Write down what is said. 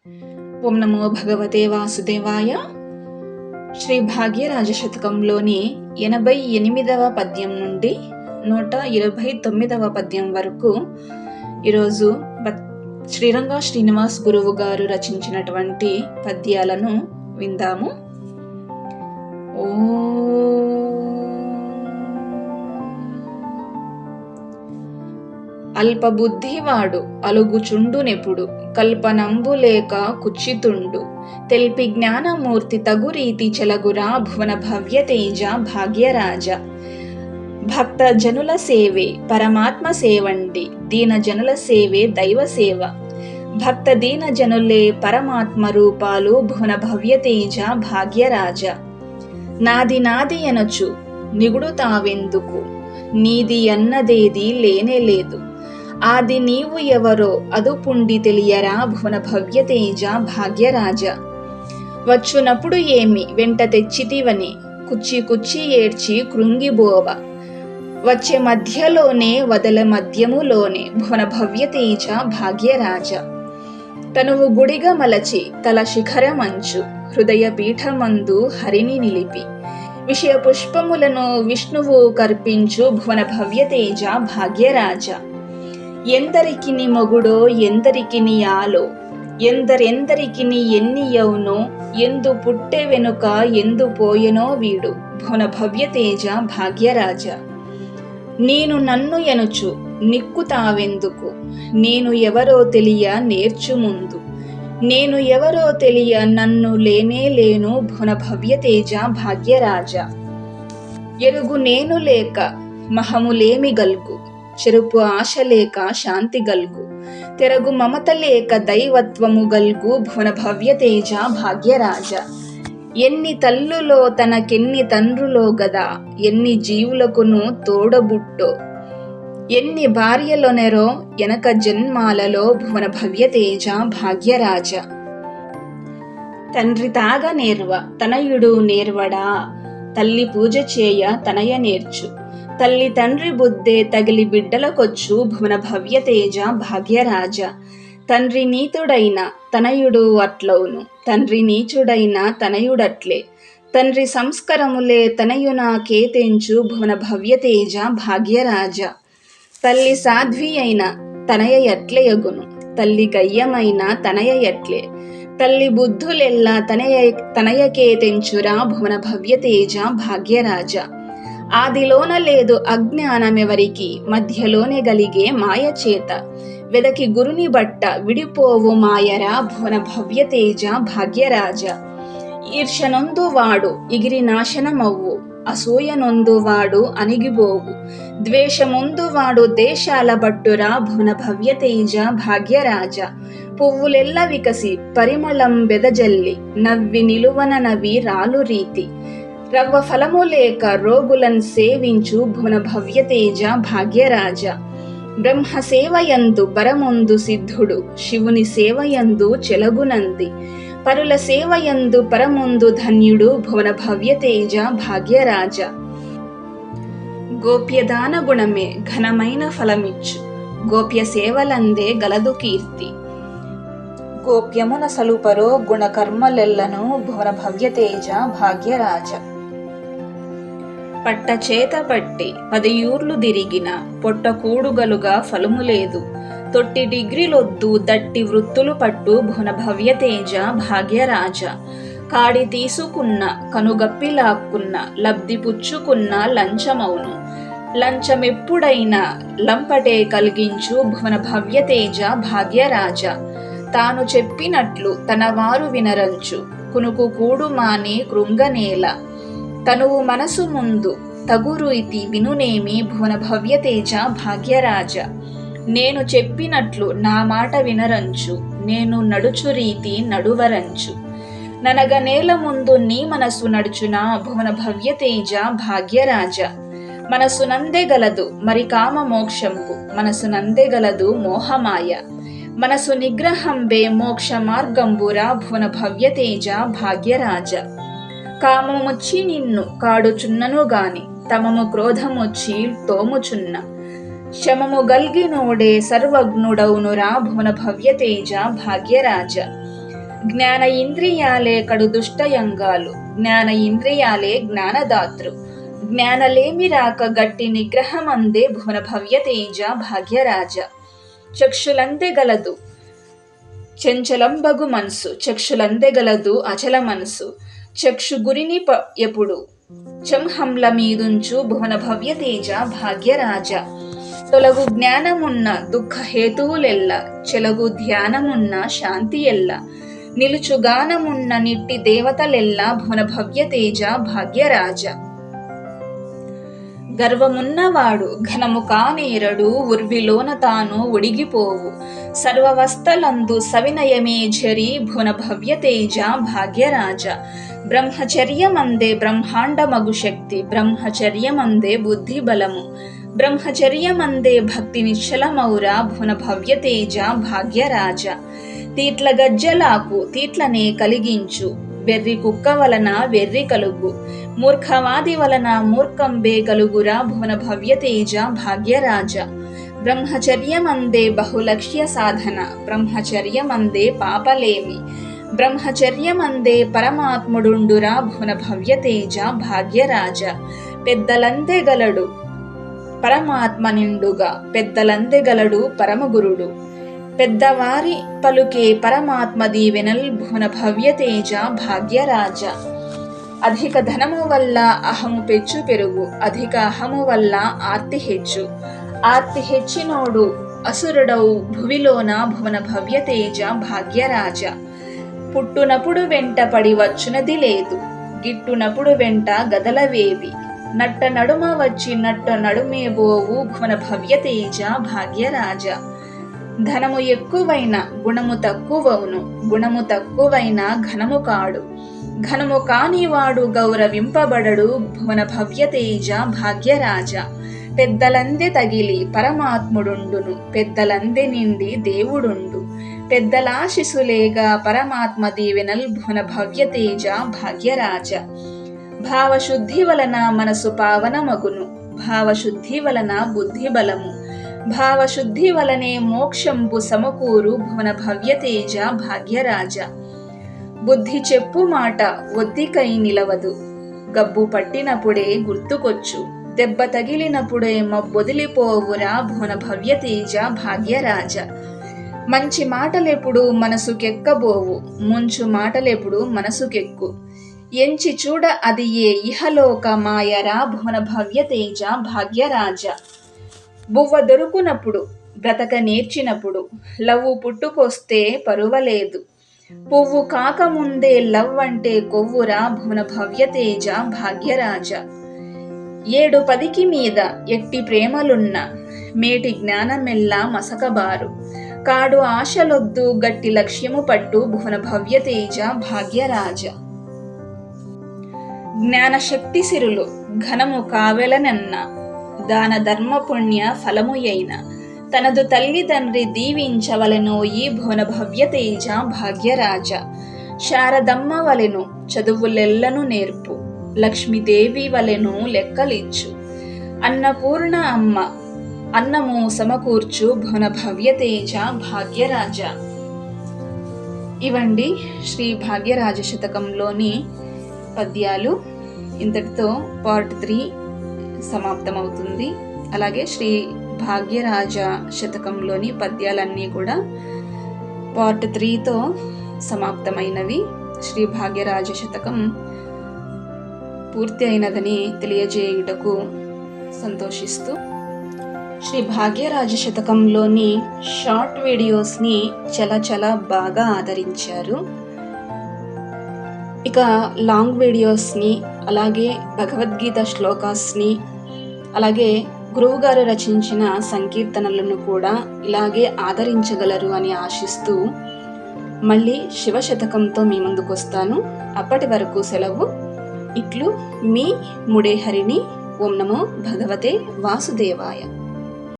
ఓం నమో భగవతే వాసుదేవాయ. శ్రీ భాగ్యరాజ శతకంలోని 88వ పద్యం నుండి 129వ పద్యం వరకు ఈరోజు శ్రీరంగ శ్రీనివాస్ గురువు గారు రచించినటువంటి పద్యాలను విందాము. అల్పబుద్ధివాడు అలుగుచుండునెప్పుడు, కల్పనంబు లేక కుచ్చితుండు. తెల్పి జ్ఞానమూర్తి తగురీతి చెలగురా భువన భవ్యతేజ భాగ్యరాజ. భక్త జనుల సేవే పరమాత్మ సేవండి, దీన జనుల సేవే దైవ సేవ. భక్త దీన జనులే పరమాత్మ రూపాలు, భువన భవ్యతేజ భాగ్యరాజ. నాది నాది అనొచ్చు నిగుడు తావెందుకు, నీది అన్నదేది లేనే లేదు. ఆది నీవు ఎవరో అదుపుండి తెలియరా భువన భవ్యతేజ భాగ్యరాజ. వచ్చునప్పుడు ఏమి వెంట తెచ్చితివని, కుచ్చి కుచ్చి ఏడ్చి కృంగిబోవ. వచ్చే మధ్యలోనే వదల మధ్యములోనే భువన భవ్యతేజ భాగ్యరాజ. తనువు గుడిగా మలచి తల శిఖరమంచు, హృదయ పీఠమందు హరిని నిలిపి. విషయ పుష్పములను విష్ణువు కర్పించు భువన భవ్యతేజ భాగ్యరాజ. ఎందరికిని మొగుడో ఎందరికిని ఆలో, ఎందరెందరికిని ఎన్ని యౌనో, ఎందు పుట్టె వెనుక ఎందు పోయెనో వీడు భువన భవ్యతేజ భాగ్యరాజ. నేను నన్ను ఎనుచు నిక్కుతావెందుకు, నేను ఎవరో తెలియ నేర్చు ముందు. నేను ఎవరో తెలియ నన్ను లేనే లేను భువన భవ్యతేజ భాగ్యరాజ. ఎరుగు నేను లేక మహములేమి గల్గు, చెరుపు ఆశ లేక శాంతి గల్గు. తెరగు మమత లేక దైవత్వము గల్గు భువన భవ్యతేజ భాగ్యరాజ. ఎన్ని తల్లులో తనకెన్ని తండ్రులో గదా, ఎన్ని జీవులకును తోడబుట్టో. ఎన్ని భార్యలొనెరో ఎనక జన్మాలలో భువన భవ్యతేజ భాగ్యరాజ. తండ్రి తాగ నేర్వ తనయుడు నేర్వడా, తల్లి పూజ చేయ తనయ నేర్చు. తల్లి తండ్రి బుద్ధే తగిలి బిడ్డలకొచ్చు భువన భవ్యతేజ భాగ్యరాజ. తండ్రి నీతుడైన తనయుడు అట్లవును, తండ్రి నీచుడైన తనయుడట్లే. తండ్రి సంస్కరములే తనయునాకే తెంచు భువన భవ్యతేజ భాగ్యరాజ. తల్లి సాధ్వి అయిన తనయ ఎట్లయగును, తల్లి గయ్యమైన తనయ ఎట్లే. తల్లి బుద్ధులెల్లా తనయకే తెంచురా భువన భవ్యతేజ భాగ్యరాజ. ఆదిలోన లేదు అజ్ఞానమెవరికి, మధ్యలోనే గలిగే మాయ చేత. వెదకి గురుని బట్ట విడిపోవు మాయరా భువన భవ్యతేజ భాగ్యరాజ. ఈర్షనొందువాడు ఇగిరి నాశనమవ్వు, అసూయనొందువాడు అణిగిపోవు. ద్వేషముందువాడు దేశాల బట్టురా భువన భవ్యతేజ భాగ్యరాజ. పువ్వులెల్ల వికసి పరిమళం వెదజల్లి, నవ్వి నిలువన నవి రాలు రీతి. రవ్వ ఫలము లేక రోగులను సేవించు భువన భవ్యతేజ భాగ్యరాజ. బ్రహ్మ సేవయందు బరముందు సిద్ధుడు, శివుని సేవయందు చెలగునంది. పరుల సేవయందు పరముందు ధన్యుడు భువన భవ్యతేజ భాగ్యరాజ. గోప్యదాన గుణమే ఘనమైన ఫలమిచ్చు, గోప్య సేవలందే గలదు కీర్తి. గోప్యమున సలుపరో గుణకర్మలెల్లను భువన భవ్యతేజ భాగ్యరాజ. పట్ట చేత పట్టి 10 ఊర్లు తిరిగిన, పొట్ట కూడుగలుగా ఫలము లేదు. తొట్టి డిగ్రీలొద్దు దట్టి వృత్తులు పట్టు భువన భవ్యతేజ భాగ్యరాజ. కాడి తీసుకున్న కనుగప్పి లాక్కున్న, లబ్ధి పుచ్చుకున్న లంచమౌను. లంచమెప్పుడైనా లంపటే కలిగించు భువన భవ్యతేజ భాగ్యరాజ. తాను చెప్పినట్లు తన వారు వినరంచు, కునుకు కూడు మాని కృంగనేల. తనువు మనసు ముందు తగురీతి వినునేమి భువన భవ్యతేజ భాగ్యరాజ. నేను చెప్పినట్లు నా మాట వినరంచు, నేను నడుచు రీతి నడువరంచు. ననగ నేల ముందు నీ మనసు నడుచునా భువన భవ్యతేజ భాగ్యరాజ. మనసునందే గలదు మరి కామ మోక్షంబు, మనసునందే గలదు మోహమాయ. మనసు నిగ్రహంబే మోక్ష మార్గంబురా భువన భవ్యతేజ భాగ్యరాజ. కామముచ్చి నిన్ను కాడుచున్నను గాని, తమము క్రోధముచ్చి తోముచున్న. శమము గల్గినోడే సర్వజ్ఞుడౌనురా భువన భవ్యతేజ భాగ్యరాజ. జ్ఞాన ఇంద్రియాలే కడు దుష్టయంగాలు, జ్ఞాన ఇంద్రియాలే జ్ఞానదాతృ. జ్ఞానలేమి రాక గట్టి నిగ్రహమందే భువన భవ్య తేజ భాగ్యరాజ. చక్షులందెగలదు చెంచలంబగు మనసు, చక్షులందెగలదు అచల మనసు. చక్షు గురిని ఎప్పుడు చంహంల మీదుంచు భువన భవ్య తేజ భాగ్యరాజ. తొలగు జ్ఞానమున్న దుఃఖ హేతువులెల్ల, చెలగు ధ్యానమున్న శాంతి ఎల్ల. నిలుచు గానమున్న నిట్టి దేవతలెల్ల భువన భవ్య తేజ భాగ్యరాజ. గర్వమున్నవాడు ఘనము కానేరడు, ఉర్విలోన తాను ఒడిగిపోవు. సర్వవస్థలందు సవినయమే ఝరి భువన భవ్య తేజ భాగ్యరాజ. బ్రహ్మచర్యమందే బ్రహ్మాండమగు శక్తి, బ్రహ్మచర్యమందే బుద్ధి బలము. బ్రహ్మచర్యమందే భక్తి నిశ్చలమౌరా భువన భవ్య తేజ భాగ్యరాజ. తీట్ల గజ్జలాకు తీట్లనే కలిగించు, వెర్రి కుక్క వలన వెర్రి కలుగు. మూర్ఖవాది వలన మూర్ఖంబే గలుగురా భువన భవ్య తేజ భాగ్యరాజ. బ్రహ్మచర్యమందే బహులక్ష్య సాధన, బ్రహ్మచర్యమందే పాపలేమి. బ్రహ్మచర్యమందే పరమాత్ముడుండురా భువన భవ్య తేజ భాగ్యరాజ. పెద్దలందెగలడు పరమాత్మ నిండుగా, పెద్దలందెగలడు పరమగురుడు. పెద్దవారి పలుకే పరమాత్మ దీవెనల్ భువన భవ్య తేజ భాగ్యరాజ. అధిక ధనము వల్ల అహము పెచ్చు పెరుగు, అధిక అహము వల్ల ఆర్తి హెచ్చు. ఆర్తి హెచ్చినోడు అసురుడవు భువిలోన భువన భవ్య తేజ భాగ్యరాజ. పుట్టునప్పుడు వెంట పడి వచ్చునది లేదు, గిట్టునప్పుడు వెంట గదలవేవి. నట్ట నడుమ వచ్చి నట్ట నడుమేబోవు భువన భవ్య తేజ భాగ్యరాజ. ధనము ఎక్కువైన గుణము తక్కువవును, గుణము తక్కువైన ఘనము కాడు. ఘనము కానివాడు గౌరవింపబడడు భువన భవ్య తేజ భాగ్యరాజ. పెద్దలందె తగిలి పరమాత్ముడుండును, పెద్దలందె నిండి దేవుడుండు. పెద్దలాశిసులేగా పరమాత్మ దీవెనల్ భువన భవ్య తేజ భాగ్యరాజ. భావశుద్ధి వలన మనసు పావనమగును, భావశుద్ధి వలన బుద్ధి బలము. భావశుద్ధి వలనే మోక్షంబు సమకూరు భువన భవ్య తేజ భాగ్యరాజ. బుద్ధి చెప్పు మాట ఒద్దికై నిలవదు, గబ్బు పట్టినప్పుడే గుర్తుకొచ్చు. దెబ్బ తగిలినప్పుడే మబ్బొదిలిపోవురా భువన భవ్య తేజ భాగ్యరాజ. మంచి మాటలెప్పుడు మనసుకెక్కబోవు, ముంచు మాటలెప్పుడు మనసుకెక్కు. ఎంచి చూడ అది ఏ ఇహలోక మాయరా భువన భవ్య తేజ భాగ్యరాజ. బువ్వ దొరుకునప్పుడు బ్రతక నేర్చినప్పుడు, లవ్వు పుట్టుకొస్తే పరువలేదు. పువ్వు కాకముందే లవ్ అంటే కొవ్వురా భువన భవ్య తేజ భాగ్యరాజ. 7-10కి మీద ఎట్టి ప్రేమలున్న, మేటి జ్ఞానమెల్లా మసకబారు. కాడు ఆశలొద్దు గట్టి లక్ష్యము పట్టు భువన భవ్య తేజ భాగ్యరాజ. జ్ఞానశక్తి సిరులు ఘనము కావెలనన్న, దాన ధర్మ పుణ్య ఫలము అయిన. తనదు తల్లిదండ్రి దీవించవలెనోయి భువన భవ్య తేజ భాగ్యరాజ. శారదమ్మ వలెను చదువులెల్లను నేర్పు, లక్ష్మీదేవి వలెను లెక్కలిచ్చు. అన్నపూర్ణ అమ్మ అన్నము సమకూర్చు భువన భవ్య తేజ భాగ్యరాజ. ఇవండి శ్రీ భాగ్యరాజ శతకంలోని పద్యాలు. ఇంతటితో పార్ట్ 3 సమాప్తమవుతుంది. అలాగే శ్రీ భాగ్యరాజ శతకంలోని పద్యాలన్నీ కూడా పార్ట్ 3తో సమాప్తమైనవి. శ్రీ భాగ్యరాజ శతకం పూర్తి అయినదని తెలియజేయుటకు సంతోషిస్తూ శ్రీ భాగ్యరాజ శతకంలోని షార్ట్ వీడియోస్ని చాలా బాగా ఆదరించారు. ఇక లాంగ్ వీడియోస్ని, అలాగే భగవద్గీత శ్లోకాస్ని, అలాగే గురువుగారు రచించిన సంకీర్తనలను కూడా ఇలాగే ఆదరించగలరు అని ఆశిస్తూ మళ్ళీ శివశతకంతో మీ ముందుకు వస్తాను. అప్పటి వరకు సెలవు. ఇట్లు మీ ముడేహరిణి. ఓం నమో భగవతే వాసుదేవాయ.